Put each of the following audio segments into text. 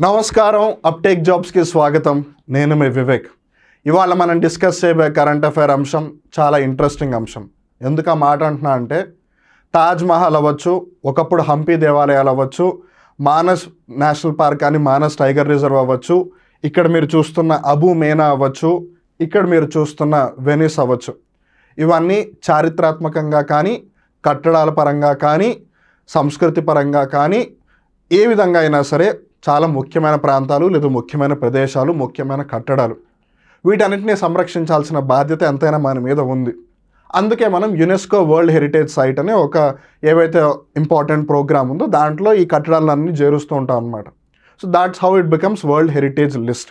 నమస్కారం అప్టేక్ జాబ్స్కి స్వాగతం. నేను మీ వివేక్. ఇవాళ మనం డిస్కస్ చేయబోయే కరెంట్ అఫైర్ అంశం చాలా ఇంట్రెస్టింగ్ అంశం. ఎందుకు ఆ మాట అంటున్నా అంటే తాజ్ మహల్ అవ్వచ్చు, ఒకప్పుడు హంపి దేవాలయాలు అవ్వచ్చు, మానస్ నేషనల్ పార్క్ అని మానస్ టైగర్ రిజర్వ్ అవ్వచ్చు, ఇక్కడ మీరు చూస్తున్న అబు మేనా అవ్వచ్చు, ఇక్కడ మీరు చూస్తున్న వెనిస్ అవ్వచ్చు. ఇవన్నీ చారిత్రాత్మకంగా కానీ, కట్టడాల పరంగా కానీ, సంస్కృతి పరంగా కానీ ఏ విధంగా అయినా సరే చాలా ముఖ్యమైన ప్రాంతాలు లేదా ముఖ్యమైన ప్రదేశాలు, ముఖ్యమైన కట్టడాలు. వీటన్నిటిని సంరక్షించాల్సిన బాధ్యత ఎంతైనా మన మీద ఉంది. అందుకే మనం యునెస్కో వరల్డ్ హెరిటేజ్ సైట్ అనే ఒక ఏవైతే ఇంపార్టెంట్ ప్రోగ్రామ్ ఉందో దాంట్లో ఈ కట్టడాలన్నీ చేరుస్తూ ఉంటాం అన్నమాట. So that's how it becomes world heritage list.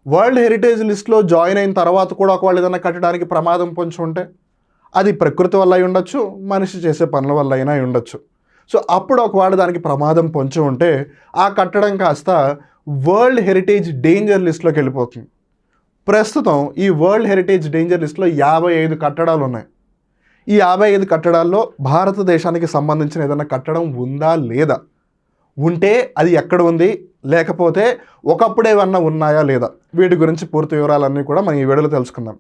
World heritage లిస్ట్లో జాయిన్ అయిన తర్వాత కూడా ఒకవేళ ఏదైనా కట్టడానికి ప్రమాదం పొంచి ఉంటే అది ప్రకృతి వల్ల అయి ఉండొచ్చు, మనిషి చేసే పనుల వల్ల అయినా అయి ఉండొచ్చు. సో అప్పుడు ఒకవేళ దానికి ప్రమాదం పొంచి ఉంటే ఆ కట్టడం కాస్త వరల్డ్ హెరిటేజ్ డేంజర్ లిస్ట్లోకి వెళ్ళిపోతుంది. ప్రస్తుతం ఈ వరల్డ్ హెరిటేజ్ డేంజర్ లిస్ట్లో 55 కట్టడాలు ఉన్నాయి. ఈ 55 కట్టడాల్లో భారతదేశానికి సంబంధించిన ఏదైనా కట్టడం ఉందా లేదా, ఉంటే అది ఎక్కడ ఉంది, లేకపోతే ఒకప్పుడు ఏమన్నా ఉన్నాయా లేదా, వీటి గురించి పూర్తి వివరాలన్నీ కూడా మనం ఈ వీడియోలో తెలుసుకుందాం.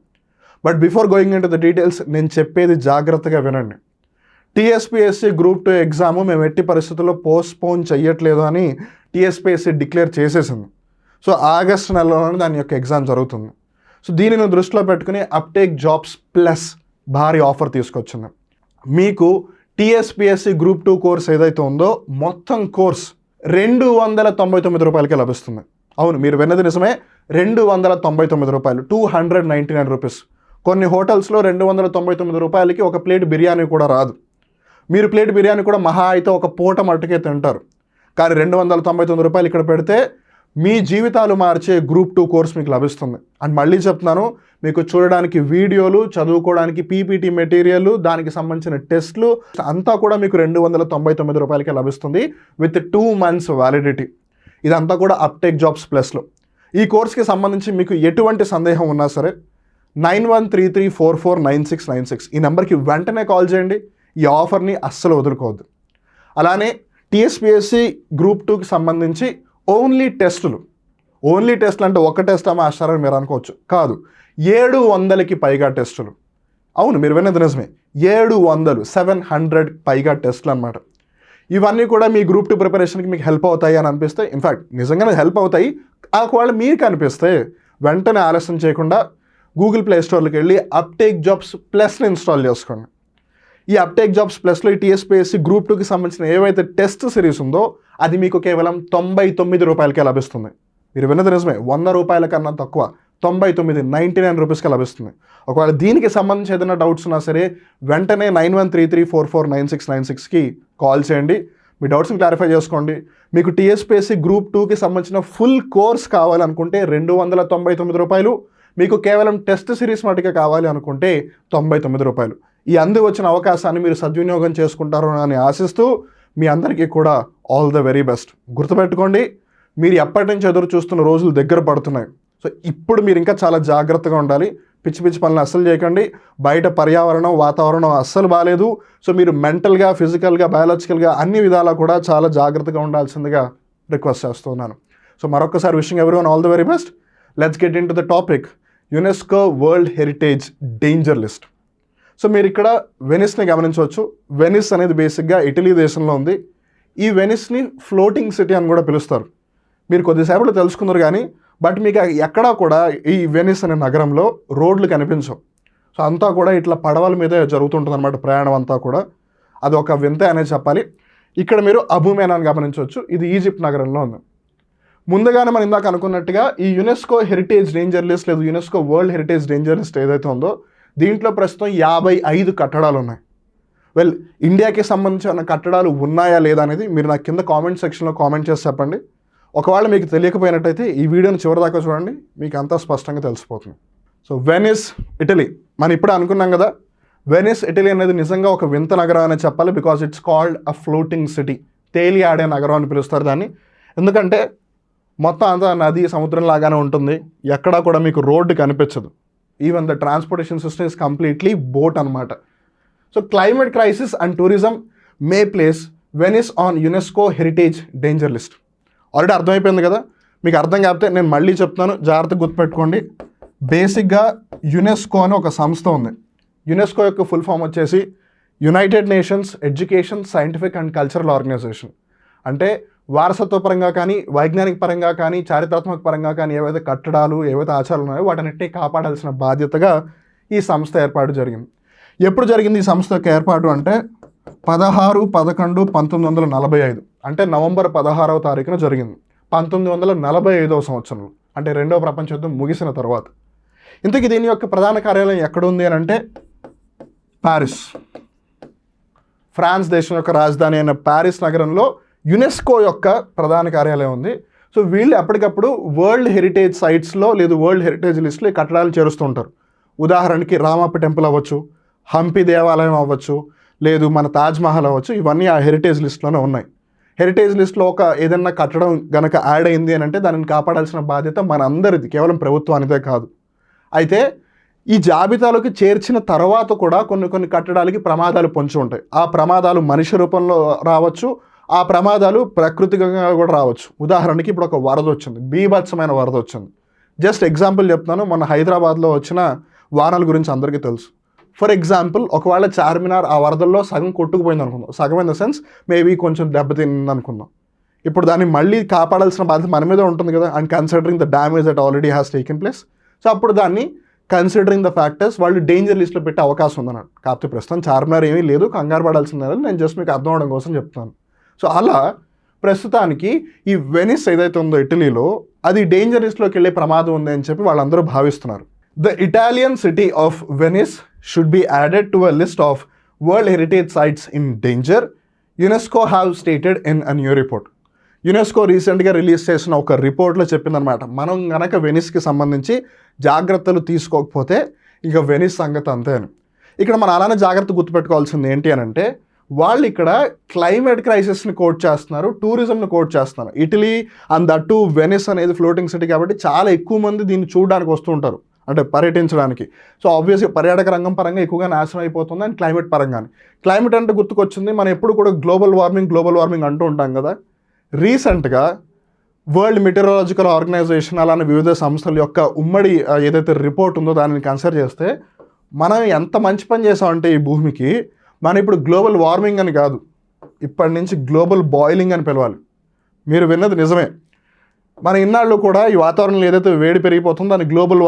But before going in to the details నేను చెప్పేది జాగ్రత్తగా వినండి. TSPSC గ్రూప్ 2 ఎగ్జామ్ మేము ఎట్టి పరిస్థితుల్లో పోస్ట్పోన్ చేయట్లేదు అని TSPSC డిక్లేర్ చేసేసింది. సో ఆగస్టు నెలలోనే దాని యొక్క ఎగ్జామ్ జరుగుతుంది. సో దీనిని దృష్టిలో పెట్టుకుని అప్టేక్ జాబ్స్ ప్లస్ భారీ ఆఫర్ తీసుకొచ్చింది. మీకు TSPSC గ్రూప్ 2 కోర్స్ ఏదైతే ఉందో మొత్తం కోర్స్ 299 రూపాయలకే లభిస్తుంది. అవును, మీరు విన్నది నిజమే, 299 రూపాయలు, 299 రూపీస్. కొన్ని హోటల్స్లో 299 రూపాయలకి ఒక ప్లేట్ బిర్యానీ కూడా రాదు. మీరు ప్లేట్ బిర్యానీ కూడా మహా అయితే ఒక పూట మట్టుకే తింటారు. కానీ 299 రూపాయలు ఇక్కడ పెడితే మీ జీవితాలు మార్చే గ్రూప్ 2 కోర్స్ మీకు లభిస్తుంది. అండ్ మళ్ళీ చెప్తున్నాను, మీకు చూడడానికి వీడియోలు, చదువుకోవడానికి PPT మెటీరియల్, దానికి సంబంధించిన టెస్ట్లు అంతా కూడా మీకు 299 రూపాయలకే లభిస్తుంది విత్ 2 months వ్యాలిడిటీ. ఇదంతా కూడా అప్టేక్ జాబ్స్ ప్లస్లో. ఈ కోర్స్కి సంబంధించి మీకు ఎటువంటి సందేహం ఉన్నా సరే 9133449696 ఈ నెంబర్కి వెంటనే కాల్ చేయండి. ఈ ఆఫర్ని అస్సలు వదులుకోవద్దు. అలానే TSPSC గ్రూప్ 2కి సంబంధించి ఓన్లీ టెస్టులు అంటే ఒక టెస్ట్ అమ్మా ఆశ్చర్యం మీరు అనుకోవచ్చు, కాదు, 700కి పైగా టెస్టులు. అవును, మీరు విన్నది నిజమే, 700 పైగా టెస్టులు అనమాట. ఇవన్నీ కూడా మీ గ్రూప్ 2 ప్రిపరేషన్కి మీకు హెల్ప్ అవుతాయి అని అనిపిస్తే, ఇన్ఫ్యాక్ట్ నిజంగానే హెల్ప్ అవుతాయి. ఒకవేళ మీకు అనిపిస్తే వెంటనే ఆలస్యం చేయకుండా గూగుల్ ప్లే స్టోర్కి వెళ్ళి అప్టేక్ జాబ్స్ ప్లస్ని ఇన్స్టాల్ చేసుకోండి. ఈ అప్టేక్ జాబ్స్ ప్లస్లో ఈ TSPSC గ్రూప్ 2కి సంబంధించిన ఏవైతే టెస్ట్ సిరీస్ ఉందో అది మీకు కేవలం 99 రూపాయలకే లభిస్తుంది. మీరు విన్నది నిజమే, 100 రూపాయల కన్నా తక్కువ, 99 రూపీస్కే లభిస్తుంది. ఒకవేళ దీనికి సంబంధించి ఏదైనా డౌట్స్ ఉన్నా సరే వెంటనే 9133449696కి కాల్ చేయండి. మీ డౌట్స్ని క్లారిఫై చేసుకోండి. మీకు TSPSC గ్రూప్ 2కి సంబంధించిన ఫుల్ కోర్స్ కావాలనుకుంటే 299 రూపాయలు, మీకు కేవలం టెస్ట్ సిరీస్ మటుకే కావాలి అనుకుంటే 99 రూపాయలు. ఈ అందు వచ్చిన అవకాశాన్ని మీరు సద్వినియోగం చేసుకుంటారు అని ఆశిస్తూ మీ అందరికీ కూడా ఆల్ ద వెరీ బెస్ట్. గుర్తుపెట్టుకోండి, మీరు ఎప్పటి నుంచి ఎదురు చూస్తున్న రోజులు దగ్గర పడుతున్నాయి. సో ఇప్పుడు మీరు ఇంకా చాలా జాగ్రత్తగా ఉండాలి. పిచ్చి పిచ్చి పనులు అస్సలు చేయకండి. బయట పర్యావరణం, వాతావరణం అస్సలు బాగాలేదు. సో మీరు మెంటల్గా, ఫిజికల్గా, బయాలజికల్గా అన్ని విధాలా కూడా చాలా జాగ్రత్తగా ఉండాల్సిందిగా రిక్వెస్ట్ చేస్తున్నాను. సో మరొకసారి wishing everyone all the very best. Let's get in to the topic, UNESCO world heritage danger list. So మీరు ఇక్కడ వెనిస్ని గమనించవచ్చు. వెనిస్ అనేది బేసిక్గా ఇటలీ దేశంలో ఉంది. ఈ వెనిస్ని ఫ్లోటింగ్ సిటీ అని కూడా పిలుస్తారు. మీరు కొద్దిసేపట్లో తెలుసుకున్నారు కానీ బట్ మీకు ఎక్కడా కూడా ఈ వెనిస్ అనే నగరంలో రోడ్లు కనిపించవు. సో అంతా కూడా ఇట్లా పడవల మీదే జరుగుతుంటుంది అనమాట ప్రయాణం అంతా కూడా. అది ఒక వింత అనేది చెప్పాలి. ఇక్కడ మీరు అబు మేనాని గమనించవచ్చు. ఇది ఈజిప్ట్ నగరంలో ఉంది. ముందుగానే మనం ఇందాక అనుకున్నట్టుగా ఈ యునెస్కో హెరిటేజ్ డేంజర్ లిస్ట్ లేదా UNESCO world heritage danger list ఏదైతే ఉందో దీంట్లో ప్రస్తుతం 55 కట్టడాలు ఉన్నాయి. వెల్, ఇండియాకి సంబంధించిన కట్టడాలు ఉన్నాయా లేదా అనేది మీరు నాకు కింద కామెంట్ సెక్షన్లో కామెంట్ చేసి చెప్పండి. ఒకవేళ మీకు తెలియకపోయినట్టయితే ఈ వీడియోని చివరిదాకా చూడండి, మీకు అంతా స్పష్టంగా తెలిసిపోతుంది. So Venice, Italy. మనం ఇప్పుడే అనుకున్నాం కదా, వెనిస్, ఇటలీ అనేది నిజంగా ఒక వింత నగరం అని చెప్పాలి. Because it's called a floating city, తేలి ఆడే నగరం అని పిలుస్తారు దాన్ని. ఎందుకంటే మొత్తం అంతా నది, సముద్రం లాగానే ఉంటుంది. ఎక్కడా కూడా మీకు రోడ్డు కనిపించదు. Even the transportation system is completely boat అనమాట. So climate crisis and tourism may place Venice on UNESCO heritage danger list. Already అర్థమైపోయింది కదా. మీకు అర్థం కాకపోతే నేను మళ్ళీ చెప్తాను, జాగ్రత్తగా గుర్తుపెట్టుకోండి. బేసిక్గా యునెస్కో అని ఒక సంస్థ ఉంది. యునెస్కో యొక్క ఫుల్ ఫామ్ వచ్చేసి United Nations Education, Scientific and Cultural Organisation. అంటే వారసత్వ పరంగా కానీ, వైజ్ఞానిక పరంగా కానీ, చారిత్రాత్మక పరంగా కానీ ఏవైతే కట్టడాలు, ఏవైతే ఆచారాలు ఉన్నాయో వాటన్నిటినీ కాపాడాల్సిన బాధ్యతగా ఈ సంస్థ ఏర్పాటు జరిగింది. ఎప్పుడు జరిగింది ఈ సంస్థ యొక్క ఏర్పాటు అంటే 16/11/1945, అంటే నవంబర్ 16వ తారీఖున జరిగింది. 1945వ సంవత్సరంలో, అంటే రెండవ ప్రపంచ యుద్ధం ముగిసిన తర్వాత. ఇంతకీ దీని యొక్క ప్రధాన కార్యాలయం ఎక్కడుంది అని అంటే ప్యారిస్, ఫ్రాన్స్ దేశం యొక్క రాజధాని అయిన ప్యారిస్ నగరంలో యునెస్కో యొక్క ప్రధాన కార్యాలయం ఉంది. సో వీళ్ళు ఎప్పటికప్పుడు వరల్డ్ హెరిటేజ్ సైట్స్లో లేదు వరల్డ్ హెరిటేజ్ లిస్ట్లో ఈ కట్టడాలు చేరుస్తూ ఉంటారు. ఉదాహరణకి రామప్ప టెంపుల్ అవ్వచ్చు, హంపి దేవాలయం అవ్వచ్చు, లేదు మన తాజ్మహల్ అవ్వచ్చు, ఇవన్నీ ఆ హెరిటేజ్ లిస్ట్లోనే ఉన్నాయి. హెరిటేజ్ లిస్ట్లో ఒక ఏదైనా కట్టడం కనుక యాడ్ అయింది అని అంటే దానిని కాపాడాల్సిన బాధ్యత మన అందరిది, కేవలం ప్రభుత్వానిదే కాదు. అయితే ఈ జాబితాలోకి చేర్చిన తర్వాత కూడా కొన్ని కట్టడాలకి ప్రమాదాలు పొంచి ఉంటాయి. ఆ ప్రమాదాలు మనిషి రూపంలో రావచ్చు, ఆ ప్రమాదాలు ప్రాకృతికంగా కూడా రావచ్చు. ఉదాహరణకి ఇప్పుడు ఒక వరద వచ్చింది, బీభత్సమైన వరద వచ్చింది. జస్ట్ ఎగ్జాంపుల్ చెప్తాను, మన హైదరాబాద్లో వచ్చిన వానల గురించి అందరికీ తెలుసు. ఫర్ ఎగ్జాంపుల్, ఒకవేళ చార్మినార్ ఆ వరదల్లో సగం కొట్టుకుపోయింది అనుకుందాం, సగం ఇన్ ద సెన్స్ మేబీ కొంచెం దెబ్బతింది అనుకుందాం. ఇప్పుడు దాన్ని మళ్ళీ కాపాడాల్సిన బాధ్యత మన మీద ఉంటుంది కదా, and considering the damage that already has taken place. So అప్పుడు దాన్ని కన్సిడరింగ్ ద ఫ్యాక్టర్స్ వాళ్ళు డేంజర్ లిస్ట్లో పెట్టే అవకాశం ఉందన్నాడు. కాకపోతే ప్రస్తుతం చార్మినార్ ఏమీ లేదు, కంగారు పడాల్సిందని నేను జస్ట్ మీకు అర్థం అవడం కోసం చెప్తాను. సో అలా ప్రస్తుతానికి ఈ వెనిస్ ఏదైతే ఉందో ఇటలీలో, అది డేంజర్ లిస్ట్లోకి వెళ్ళే ప్రమాదం ఉంది అని చెప్పి వాళ్ళందరూ భావిస్తున్నారు. The Italian city of Venice should be added to a list of World Heritage Sites in danger, UNESCO have stated in a new report. UNESCO రీసెంట్గా రిలీజ్ చేసిన ఒక రిపోర్ట్లో చెప్పిందనమాట, మనం గనక వెనిస్కి సంబంధించి జాగ్రత్తలు తీసుకోకపోతే ఇక వెనిస్ సంగతి అంతే అని. ఇక్కడ మనం అలానే జాగ్రత్త గుర్తుపెట్టుకోవాల్సింది ఏంటి అని అంటే, వాళ్ళు ఇక్కడ క్లైమేట్ క్రైసిస్ని కోట్ చేస్తున్నారు, టూరిజంని కోట్ చేస్తున్నారు. ఇటలీ అండ్ దట్టు వెనిస్ అనేది ఫ్లోటింగ్ సిటీ కాబట్టి చాలా ఎక్కువ మంది దీన్ని చూడడానికి వస్తూ ఉంటారు, అంటే పర్యటించడానికి. సో ఆబ్వియస్గా పర్యాటక రంగం పరంగా ఎక్కువగా నాశనం అయిపోతుంది, అండ్ క్లైమేట్ పరంగానే. క్లైమేట్ అంటే గుర్తుకొచ్చింది, మనం ఎప్పుడు కూడా గ్లోబల్ వార్మింగ్ అంటూ ఉంటాం కదా. రీసెంట్గా వరల్డ్ మెటీరియలాజికల్ ఆర్గనైజేషన్ అలానే వివిధ సంస్థల యొక్క ఉమ్మడి ఏదైతే రిపోర్ట్ ఉందో దానిని కన్సిడర్ చేస్తే, మనం ఎంత మంచి పని చేసామంటే ఈ భూమికి, మనం ఇప్పుడు గ్లోబల్ వార్మింగ్ అని కాదు, ఇప్పటి నుంచి గ్లోబల్ బాయిలింగ్ అని పిలవాలి. మీరు విన్నది నిజమే. మన ఇన్నాళ్ళు కూడా ఈ వాతావరణంలో ఏదైతే వేడి పెరిగిపోతుందో దాన్ని గ్లోబల్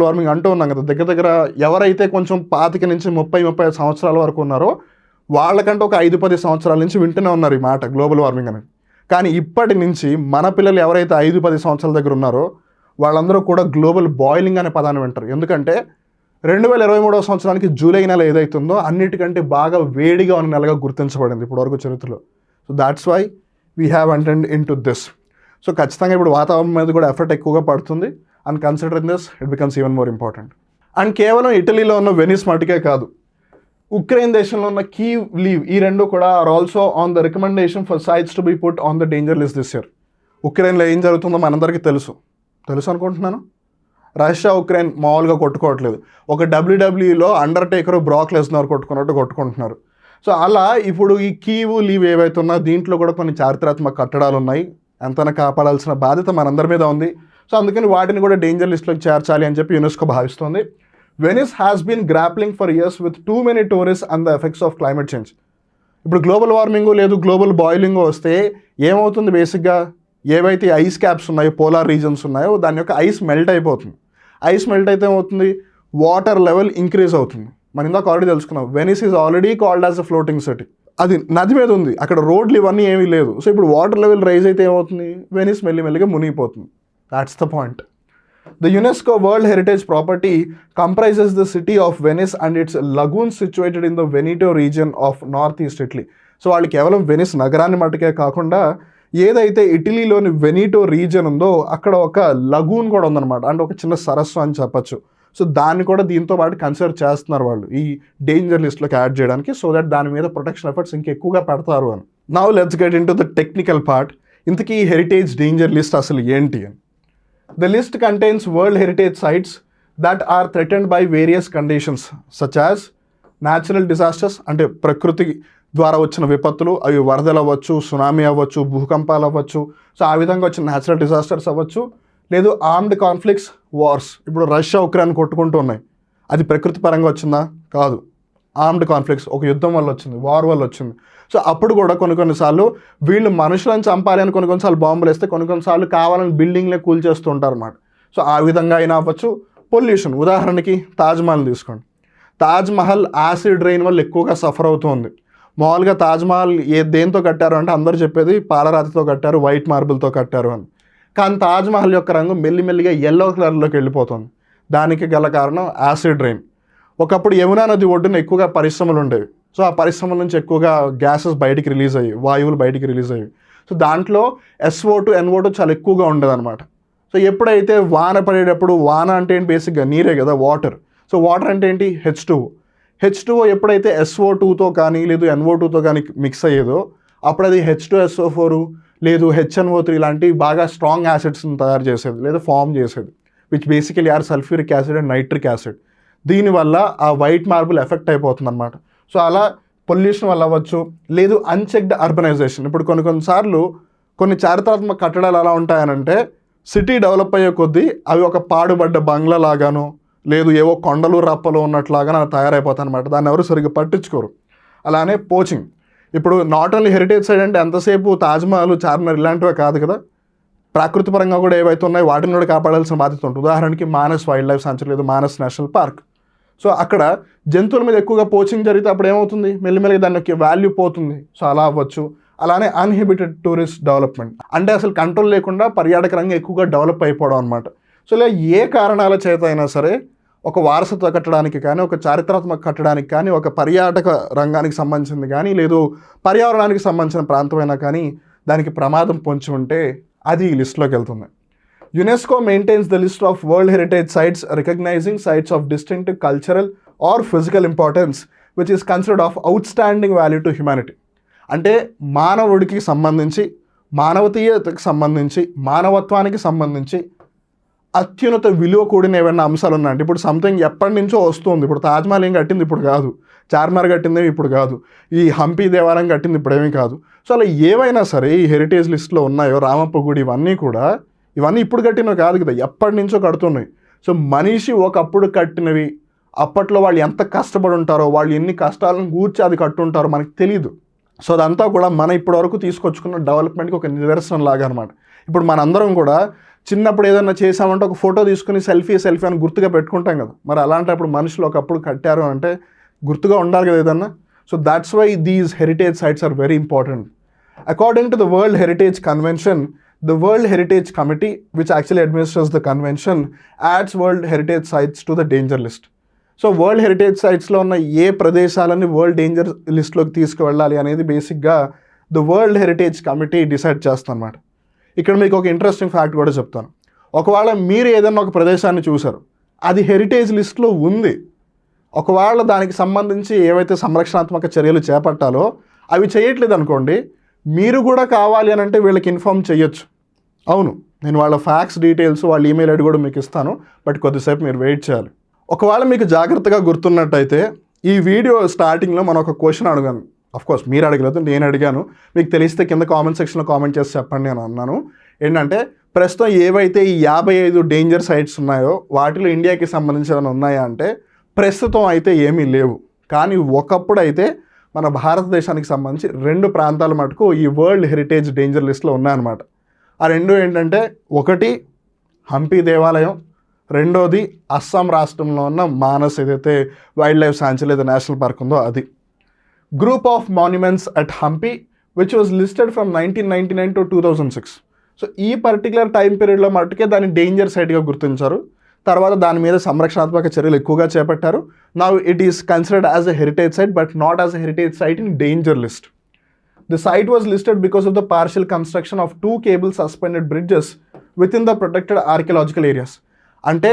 వార్మింగ్ అంటూ ఉన్నాం కదా. దగ్గర ఎవరైతే కొంచెం 25 నుంచి 30 సంవత్సరాల వరకు ఉన్నారో వాళ్ళకంటే ఒక 5-10 సంవత్సరాల నుంచి వింటూనే ఉన్నారు ఈ మాట గ్లోబల్ వార్మింగ్ అనేది. కానీ ఇప్పటి నుంచి మన పిల్లలు ఎవరైతే 5-10 సంవత్సరాల దగ్గర ఉన్నారో వాళ్ళందరూ కూడా గ్లోబల్ బాయిలింగ్ అనే పదాన్ని వింటారు. ఎందుకంటే 2023వ సంవత్సరానికి జూలై నెల ఏదైతుందో అన్నిటికంటే బాగా వేడిగా ఉన్న నెలగా గుర్తించబడింది ఇప్పటివరకు చరిత్రలో. So that's why we have entered in to this. So ఖచ్చితంగా ఇప్పుడు వాతావరణం మీద కూడా ఎఫెక్ట్ ఎక్కువగా పడుతుంది, and considering this it becomes even more important. And కేవలం ఇటలీలో ఉన్న వెనిస్ మటుకే కాదు, ఉక్రెయిన్ దేశంలో ఉన్న కీవ్, లీవ్, ఈ రెండు కూడా are also on the recommendation for sites to be put on the danger list this year. ఉక్రెయిన్లో ఏం జరుగుతుందో మనందరికీ తెలుసు అనుకుంటున్నాను. రష్యా ఉక్రెయిన్ మామూలుగా కొట్టుకోవట్లేదు, ఒక డబ్ల్యూడబ్ల్యూఈలో అండర్టేకర్ బ్రాక్ లెస్నర్ కొట్టుకుంటున్నారు. సో అలా ఇప్పుడు ఈ కీవ్, లీవ్ ఏవైతే ఉన్నా దీంట్లో కూడా కొన్ని చారిత్రాత్మక కట్టడాలు ఉన్నాయి, ఎంతైనా కాపాడాల్సిన బాధ్యత మనందరి మీద ఉంది. సో అందుకని వాటిని కూడా డేంజర్ లిస్ట్లోకి చేర్చాలి అని చెప్పి యునెస్కో భావిస్తుంది. Venice has been grappling for years with too many tourist and the effects of climate change. ఇప్పుడు గ్లోబల్ వార్మింగ్ లేదు గ్లోబల్ బాయిలింగ్ వస్తే ఏమవుతుంది, బేసిక్గా ఏవైతే ఐస్ క్యాప్స్ ఉన్నాయో, పోలార్ రీజన్స్ ఉన్నాయో దాని యొక్క ఐస్ మెల్ట్ అయిపోతుంది. ఐస్ మెల్ట్ అయితే ఏమవుతుంది, వాటర్ లెవెల్ ఇంక్రీజ్ అవుతుంది. మనం ఇందాక ఆల్రెడీ తెలుసుకున్నాం, Venice is already called as a floating city. అది నది మీద ఉంది, అక్కడ రోడ్లు ఇవన్నీ ఏమీ లేదు. సో ఇప్పుడు వాటర్ లెవెల్ రైజ్ అయితే ఏమవుతుంది, వెనిస్ మెల్లిమెల్లిగా మునిగిపోతుంది. That's the point. The UNESCO World Heritage Property comprises the city of Venice and its lagoons situated in the Veneto region of northeast Italy. So వాళ్ళు కేవలం వెనిస్ నగరాన్ని మట్టుకే కాకుండా ఏదైతే ఇటలీలోని వెనీటో రీజన్ ఉందో అక్కడ ఒక లగూన్ కూడా ఉందన్నమాట, అంటే ఒక చిన్న సరస్సు అని చెప్పచ్చు. సో దాన్ని కూడా దీంతో పాటు కన్సిడర్ చేస్తున్నారు వాళ్ళు ఈ డేంజర్ లిస్ట్లోకి యాడ్ చేయడానికి, సో దట్ దాని మీద ప్రొటెక్షన్ ఎఫర్ట్స్ ఇంకెక్కువగా పెడతారు అని. Now let's get in to the technical part. ఇంతకీ ఈ హెరిటేజ్ డేంజర్ లిస్ట్ అసలు ఏంటి అని. The list contains World Heritage sites that are threatened by various conditions such as natural disasters, అంటే ద్వారా వచ్చిన విపత్తులు, అవి వరదలు అవ్వచ్చు, సునామీ అవ్వచ్చు, భూకంపాలు అవ్వచ్చు, సో ఆ విధంగా వచ్చిన న్యాచురల్ డిజాస్టర్స్ అవ్వచ్చు, లేదు ఆర్మ్డ్ కాన్ఫ్లిక్ట్స్, వార్స్. ఇప్పుడు రష్యా ఉక్రెయిన్ కొట్టుకుంటూ ఉన్నాయి, అది ప్రకృతి పరంగా వచ్చిందా? కాదు, ఆర్మ్డ్ కాన్ఫ్లిక్ట్స్, ఒక యుద్ధం వల్ల వచ్చింది, వార్ వల్ల వచ్చింది. సో అప్పుడు కూడా కొన్నిసార్లు వీళ్ళు మనుషులను చంపాలి అని కొన్నిసార్లు బాంబులు వేస్తే, కొన్నిసార్లు కావాలని బిల్డింగ్లే కూల్చేస్తూ ఉంటారు అన్నమాట. సో ఆ విధంగా అయినా అవ్వచ్చు. పొల్యూషన్, ఉదాహరణకి తాజ్మహల్ తీసుకోండి. తాజ్మహల్ యాసిడ్ రెయిన్ వల్ల ఎక్కువగా సఫర్ అవుతుంది. మామూలుగా తాజ్మహల్ దేంతో కట్టారు అంటే అందరూ చెప్పేది పాలరాతితో కట్టారు, వైట్ మార్బుల్తో కట్టారు అని. కానీ తాజ్మహల్ యొక్క రంగు మెల్లిమెల్లిగా ఎల్లో కలర్లోకి వెళ్ళిపోతుంది. దానికి గల కారణం యాసిడ్ రెయిన్. ఒకప్పుడు యమునా నది ఒడ్డున ఎక్కువగా పరిశ్రమలు ఉండేవి. సో ఆ పరిశ్రమల నుంచి ఎక్కువగా గ్యాసెస్ బయటికి రిలీజ్ అయ్యి, వాయువులు బయటికి రిలీజ్ అయ్యి. సో దాంట్లో SO2, NO2 చాలా ఎక్కువగా ఉండేదన్నమాట. సో ఎప్పుడైతే వాన పడేటప్పుడు, వాన అంటే ఏంటి బేసిక్గా నీరే కదా, వాటర్. సో వాటర్ అంటే ఏంటి? H2O ఎప్పుడైతే SO2తో కానీ లేదు NO2తో కానీ మిక్స్ అయ్యేదో అప్పుడు అది H2SO4 లేదు HNO3 లాంటి బాగా స్ట్రాంగ్ యాసిడ్స్ని తయారు చేసేది లేదా ఫామ్ చేసేది, which basically are sulphuric acid and nitric acid. దీనివల్ల ఆ వైట్ మార్బుల్ ఎఫెక్ట్ అయిపోతుంది అనమాట. సో అలా పొల్యూషన్ వల్ల అవ్వచ్చు, లేదు అన్చెక్డ్ అర్బనైజేషన్. ఇప్పుడు కొన్నిసార్లు కొన్ని చారిత్రాత్మక కట్టడాలు ఎలా ఉంటాయనంటే సిటీ డెవలప్ అయ్యే కొద్దీ అవి ఒక పాడుబడ్డ బంగ్లా లాగానో లేదు ఏవో కొండలు రప్పలు ఉన్నట్లాగా తయారైపోతాయి అనమాట. దాన్ని ఎవరు సరిగ్గా పట్టించుకోరు. అలానే పోచింగ్. ఇప్పుడు నాట్ ఓన్లీ హెరిటేజ్ సైడ్ అంటే ఎంతసేపు తాజ్మహల్, చార్మినార్ ఇలాంటివే కాదు కదా, ప్రకృతి పరంగా కూడా ఏవైతే ఉన్నాయో వాటిని కూడా కాపాడాల్సిన బాధ్యత ఉంటుంది. ఉదాహరణకి మానస్ వైల్డ్ లైఫ్ సాంచురీ లేదు మానస్ నేషనల్ పార్క్. సో అక్కడ జంతువుల మీద ఎక్కువగా పోచింగ్ జరిగితే అప్పుడు ఏమవుతుంది? మెల్లిమెల్లిగా దానికి వాల్యూ పోతుంది. సో అలా అవ్వచ్చు. అలానే అన్ఇన్హిబిటెడ్ టూరిస్ట్ డెవలప్మెంట్ అంటే అసలు కంట్రోల్ లేకుండా పర్యాటక రంగం ఎక్కువగా డెవలప్ అయిపోవడం అనమాట. సో ఇలా ఏ కారణాల చేత అయినా సరే ఒక వారసత్వ కట్టడానికి కానీ, ఒక చారిత్రాత్మక కట్టడానికి కానీ, ఒక పర్యాటక రంగానికి సంబంధించింది కానీ, లేదు పర్యావరణానికి సంబంధించిన ప్రాంతమైనా కానీ దానికి ప్రమాదం పొంచి ఉంటే అది ఈ లిస్ట్లోకి వెళ్తుంది. UNESCO maintains the list of World Heritage Sites recognizing sites of distinctive cultural or physical importance which is considered of outstanding value to humanity. అంటే మానవుడికి సంబంధించి, మానవతీయతకు సంబంధించి, మానవత్వానికి సంబంధించి అత్యున్నత విలువ కూడిన ఏమైనా అంశాలు ఉన్నాయంటే, ఇప్పుడు సంథింగ్ ఎప్పటి నుంచో వస్తుంది. ఇప్పుడు తాజ్మహల్ ఏం కట్టింది ఇప్పుడు కాదు, చార్మినార్ కట్టింది ఇప్పుడు కాదు, ఈ హంపి దేవాలయం కట్టింది ఇప్పుడేమీ కాదు. సో అలా ఏవైనా సరే ఈ హెరిటేజ్ లిస్ట్లో ఉన్నాయో, రామప్ప గుడి, ఇవన్నీ ఇప్పుడు కట్టినవి కాదు కదా, ఎప్పటి నుంచో కడుతున్నాయి. సో మనిషి ఒకప్పుడు కట్టినవి, అప్పట్లో వాళ్ళు ఎంత కష్టపడి ఉంటారో, వాళ్ళు ఎన్ని కష్టాలను గూర్చి అది కట్టుంటారో మనకు తెలియదు. సో అదంతా కూడా మన ఇప్పటివరకు తీసుకొచ్చుకున్న డెవలప్మెంట్కి ఒక నిదర్శనం లాగా అనమాట. ఇప్పుడు మనందరం కూడా చిన్నప్పుడు ఏదైనా చేసామంటే ఒక ఫోటో తీసుకుని సెల్ఫీ అని గుర్తుగా పెట్టుకుంటాం కదా. మరి అలాంటప్పుడు మనుషులు ఒకప్పుడు కట్టారు అంటే గుర్తుగా ఉండాలి కదా ఏదన్నా. So that's why these heritage sites are very important. According to the world heritage convention, the World Heritage Committee, which actually administers the convention, adds World Heritage Sites to the danger list. So world heritage సైట్స్లో ఉన్న ఏ ప్రదేశాలని world danger లిస్ట్లోకి తీసుకువెళ్ళాలి అనేది బేసిక్గా the world heritage committee decide చేస్తుంది అనమాట. ఇక్కడ మీకు ఒక ఇంట్రెస్టింగ్ ఫ్యాక్ట్ కూడా చెప్తాను. ఒకవేళ మీరు ఏదైనా ఒక ప్రదేశాన్ని చూసారు, అది హెరిటేజ్ లిస్ట్లో ఉంది, ఒకవేళ దానికి సంబంధించి ఏవైతే సంరక్షణాత్మక చర్యలు చేపట్టాలో అవి చేయట్లేదు అనుకోండి, మీరు కూడా కావాలి అని అంటే వీళ్ళకి ఇన్ఫార్మ్ చేయొచ్చు. అవును, నేను వాళ్ళ ఫ్యాక్స్ డీటెయిల్స్, వాళ్ళ ఈమెయిల్ ఐడి కూడా మీకు ఇస్తాను, బట్ కొద్దిసేపు మీరు వెయిట్ చేయాలి. ఒకవేళ మీకు జాగ్రత్తగా గుర్తున్నట్టయితే ఈ వీడియో స్టార్టింగ్లో మనం ఒక క్వశ్చన్ అడిగాను. అఫ్కోర్స్ మీరు అడగలేదు, నేను అడిగాను. మీకు తెలిస్తే కింద కామెంట్ సెక్షన్లో కామెంట్ చేసి చెప్పండి అని అన్నాను. ఏంటంటే ప్రస్తుతం ఏవైతే ఈ 55 డేంజర్ సైట్స్ ఉన్నాయో వాటిలో ఇండియాకి సంబంధించిన ఉన్నాయా అంటే ప్రస్తుతం అయితే ఏమీ లేవు. కానీ ఒకప్పుడు అయితే మన భారతదేశానికి సంబంధించి 2 ప్రాంతాల మటుకు ఈ వరల్డ్ హెరిటేజ్ డేంజర్ లిస్ట్లో ఉన్నాయన్నమాట. ఆ 2 ఏంటంటే, ఒకటి హంపి దేవాలయం, రెండోది అస్సాం రాష్ట్రంలో ఉన్న మానస్ ఏదైతే వైల్డ్ లైఫ్ సాంచురీ లేదా నేషనల్ పార్క్ ఉందో అది. Group of monuments at Hampi which was listed from 1999 to 2006. So ఈ పర్టికులర్ టైం పీరియడ్లో మట్టుకే దాన్ని డేంజర్ సైట్గా గుర్తించారు. తర్వాత దాని మీద సంరక్షణాత్మక చర్యలు ఎక్కువగా చేపట్టారు. Now it is considered as a heritage site but not as a heritage site in danger list. The site was listed because of the partial construction of 2 cable suspended bridges within the protected archaeological areas. అంటే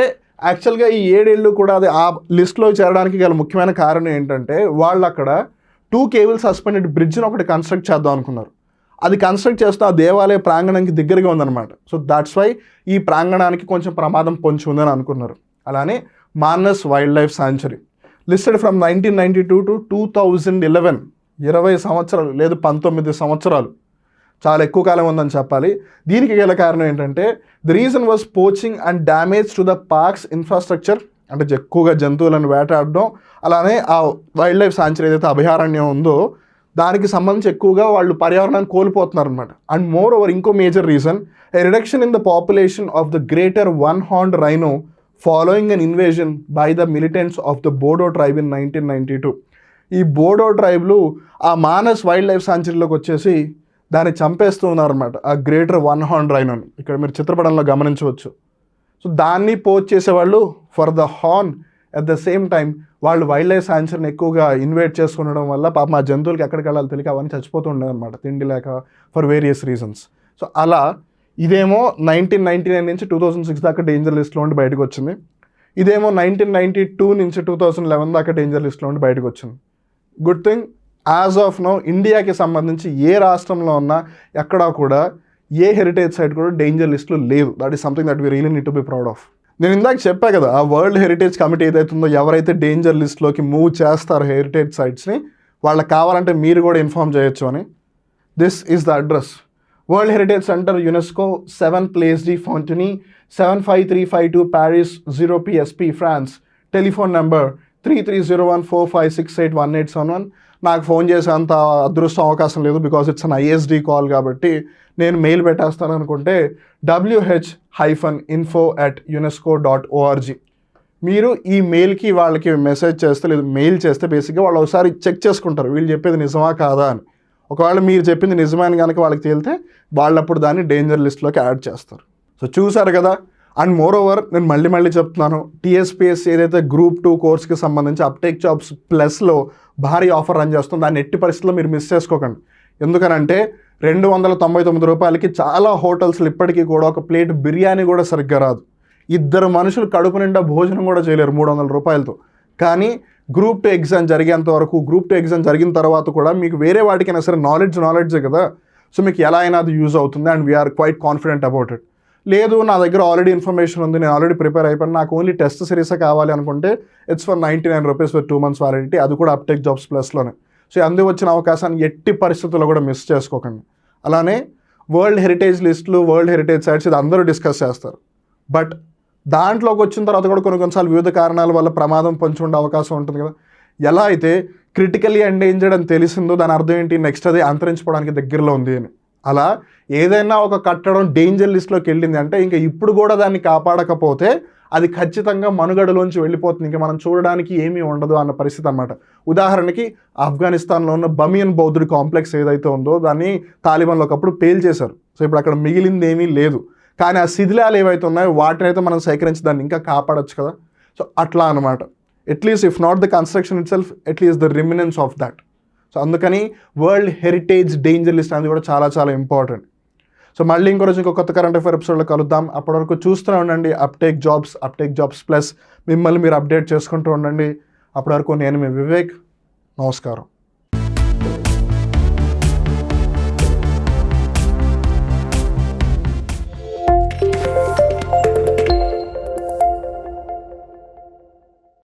యాక్చువల్గా ఈ 7 ఏళ్ళు కూడా అది ఆ లిస్ట్లో చేరడానికి గల ముఖ్యమైన కారణం ఏంటంటే, వాళ్ళు అక్కడ 2 కేబుల్ సస్పెండెడ్ బ్రిడ్జ్ని ఒకటి కన్స్ట్రక్ట్ చేద్దాం అనుకున్నారు. అది కన్స్ట్రక్ట్ చేస్తూ ఆ దేవాలయ ప్రాంగణానికి దగ్గరగా ఉందన్నమాట. సో దాట్స్ వై ఈ ప్రాంగణానికి కొంచెం ప్రమాదం పొంచి ఉందని అనుకున్నారు. అలానే Manas wild life sanctuary listed from 1992 to 2011. 20 సంవత్సరాలు లేదు 19 సంవత్సరాలు, చాలా ఎక్కువ కాలం ఉందని చెప్పాలి. దీనికి గల కారణం ఏంటంటే the reason was poaching and damage to the parks infrastructure, అంటే ఎక్కువగా జంతువులను వేటాడడం, అలానే ఆ వైల్డ్ లైఫ్ సాంచురీ ఏదైతే అభయారణ్యం ఉందో దానికి సంబంధించి ఎక్కువగా వాళ్ళు పర్యావరణాన్ని కోల్పోతున్నారు అనమాట. అండ్ మోర్ ఓవర్ ఇంకో major reason, a reduction in the population of the greater one horned rhino following an invasion by the militants of the Bodo tribe in 1992. ఈ బోడో ట్రైబ్లు ఆ మానస్ వైల్డ్ లైఫ్ సాంచురీలోకి వచ్చేసి దాన్ని చంపేస్తూ ఉన్నారనమాట, ఆ గ్రేటర్ వన్ హార్న్ రైనోని. ఇక్కడ మీరు చిత్రపటంలో గమనించవచ్చు. సో దాన్ని పోజ్ చేసేవాళ్ళు for the horn. At the same time వాళ్ళు వైల్డ్ లైఫ్ సాంచురీని ఎక్కువగా ఇన్వైట్ చేసుకుండడం వల్ల పాపం ఆ జంతువులకి ఎక్కడికి వెళ్ళాలి తెలియక అవన్నీ చచ్చిపోతూ ఉండేవి అనమాట, తిండి లేక, ఫర్ వేరియస్ రీజన్స్. సో అలా ఇదేమో 1999 నుంచి 2006 దాకా డేంజర్ లిస్ట్లో ఉండి బయటకు వచ్చింది. ఇదేమో 1992 నుంచి 2011 దాకా డేంజర్ లిస్ట్లో ఉండి బయటకు వచ్చింది. Good thing, as of now ఇండియాకి సంబంధించి ఏ రాష్ట్రంలో ఉన్నా ఎక్కడా కూడా ఏ హెరిటేజ్ సైట్ కూడా డేంజర్ లిస్ట్లో లేదు. That is something that we really need to be proud of. నేను ఇందాక చెప్పా కదా, ఆ వరల్డ్ హెరిటేజ్ కమిటీ ఏదైతే ఉందో, ఎవరైతే డేంజర్ లిస్ట్లోకి మూవ్ చేస్తారో హెరిటేజ్ సైట్స్ని, వాళ్ళకి కావాలంటే మీరు కూడా ఇన్ఫార్మ్ చేయొచ్చు అని. This is the address: world heritage centre, UNESCO, 7 Place de Fontenay, 75352 Paris, 0PSP, France. Telephone number 330145681871. నాకు ఫోన్ చేసే అంత అదృష్టం అవకాశం లేదు, because it's an ISD call. కాబట్టి నేను మెయిల్ పెట్టేస్తాను అనుకుంటే wh-info@unesco.org. మీరు ఈ మెయిల్కి వాళ్ళకి మెసేజ్ చేస్తే, లేదు మెయిల్ చేస్తే బేసిక్గా వాళ్ళు ఒకసారి చెక్ చేసుకుంటారు వీళ్ళు చెప్పేది నిజమా కాదా అని. ఒకవేళ మీరు చెప్పింది నిజమే అని కనుక వాళ్ళకి తేలితే వాళ్ళప్పుడు దాన్ని డేంజర్ లిస్ట్లోకి యాడ్ చేస్తారు. సో చూసారు కదా. అండ్ మోర్ ఓవర్ నేను మళ్ళీ చెప్తున్నాను, TSPSC ఏదైతే Group 2 కోర్స్కి సంబంధించి అప్టేక్ జాబ్స్ ప్లస్లో భారీ ఆఫర్ రన్ చేస్తుంది. దాన్ని ఎట్టి పరిస్థితుల్లో మీరు మిస్ చేసుకోకండి. ఎందుకనంటే 299 రూపాయలకి చాలా హోటల్స్లో ఇప్పటికీ కూడా ఒక ప్లేట్ బిర్యానీ కూడా సరిగ్గా రాదు. 2 మనుషులు కడుపు నిండా భోజనం కూడా చేయలేరు 300 రూపాయలతో. కానీ Group 2 ఎగ్జామ్ జరిగేంత వరకు, Group 2 ఎగ్జామ్ జరిగిన తర్వాత కూడా మీకు వేరే వాటికైనా సరే నాలెడ్జే కదా. సో మీకు ఎలా అయినా అది యూజ్ అవుతుంది. And we are quite confident about it. లేదు నా దగ్గర ఆల్రెడీ ఇన్ఫర్మేషన్ ఉంది, నేను ఆల్రెడీ ప్రిపేర్ అయిపోయాను, నాకు ఓన్లీ టెస్ట్ సిరీసే కావాలి అనుకుంటే it's for 99 rupees for 2 months validity. అది కూడా అప్టేక్ జాబ్స్ ప్లస్లోనే. సో అందు వచ్చిన అవకాశాన్ని ఎట్టి పరిస్థితుల్లో కూడా మిస్ చేసుకోకండి. అలానే వరల్డ్ హెరిటేజ్ లిస్టులు, వరల్డ్ హెరిటేజ్ సైట్స్ ఇది అందరూ డిస్కస్ చేస్తారు. బట్ దాంట్లోకి వచ్చిన తర్వాత కూడా కొన్నిసార్లు వివిధ కారణాల వల్ల ప్రమాదం పొంచి ఉండే అవకాశం ఉంటుంది కదా. ఎలా అయితే క్రిటికల్లీ ఎండేంజర్డ్ అని తెలిసిందో దాని అర్థం ఏంటి, నెక్స్ట్ అది అంతరించిపోవడానికి దగ్గరలో ఉంది అని. అలా ఏదైనా ఒక కట్టడం డేంజర్ లిస్ట్లోకి వెళ్ళింది అంటే ఇంకా ఇప్పుడు కూడా దాన్ని కాపాడకపోతే అది ఖచ్చితంగా మనుగడలోంచి వెళ్ళిపోతుంది, ఇంకా మనం చూడడానికి ఏమీ ఉండదు అన్న పరిస్థితి అనమాట. ఉదాహరణకి ఆఫ్ఘనిస్తాన్లో ఉన్న బమియన్ బౌద్ధుడి కాంప్లెక్స్ ఏదైతే ఉందో దాన్ని తాలిబాన్లు ఒకప్పుడు పేల్చేశారు. సో ఇప్పుడు అక్కడ మిగిలింది ఏమీ లేదు. కానీ ఆ శిథిలాలు ఏవైతే ఉన్నాయో వాటిని అయితే మనం సేకరించి దాన్ని ఇంకా కాపాడొచ్చు కదా. సో అట్లా అనమాట. At least if not the construction itself, at least the remnants of that. So అందుకని వరల్డ్ హెరిటేజ్ డేంజర్ లిస్ట్ అనేది కూడా చాలా ఇంపార్టెంట్. సో మళ్ళీ ఇంకో కొత్త కరెంట్ అఫైర్ ఎపిసోడ్లో కలుద్దాం. అప్పటి వరకు చూస్తూనే ఉండండి అప్టేక్ జాబ్స్ ప్లస్. మిమ్మల్ని మీరు అప్డేట్ చేసుకుంటూ ఉండండి. అప్పటి వరకు నేను మీ వివేక్. నమస్కారం.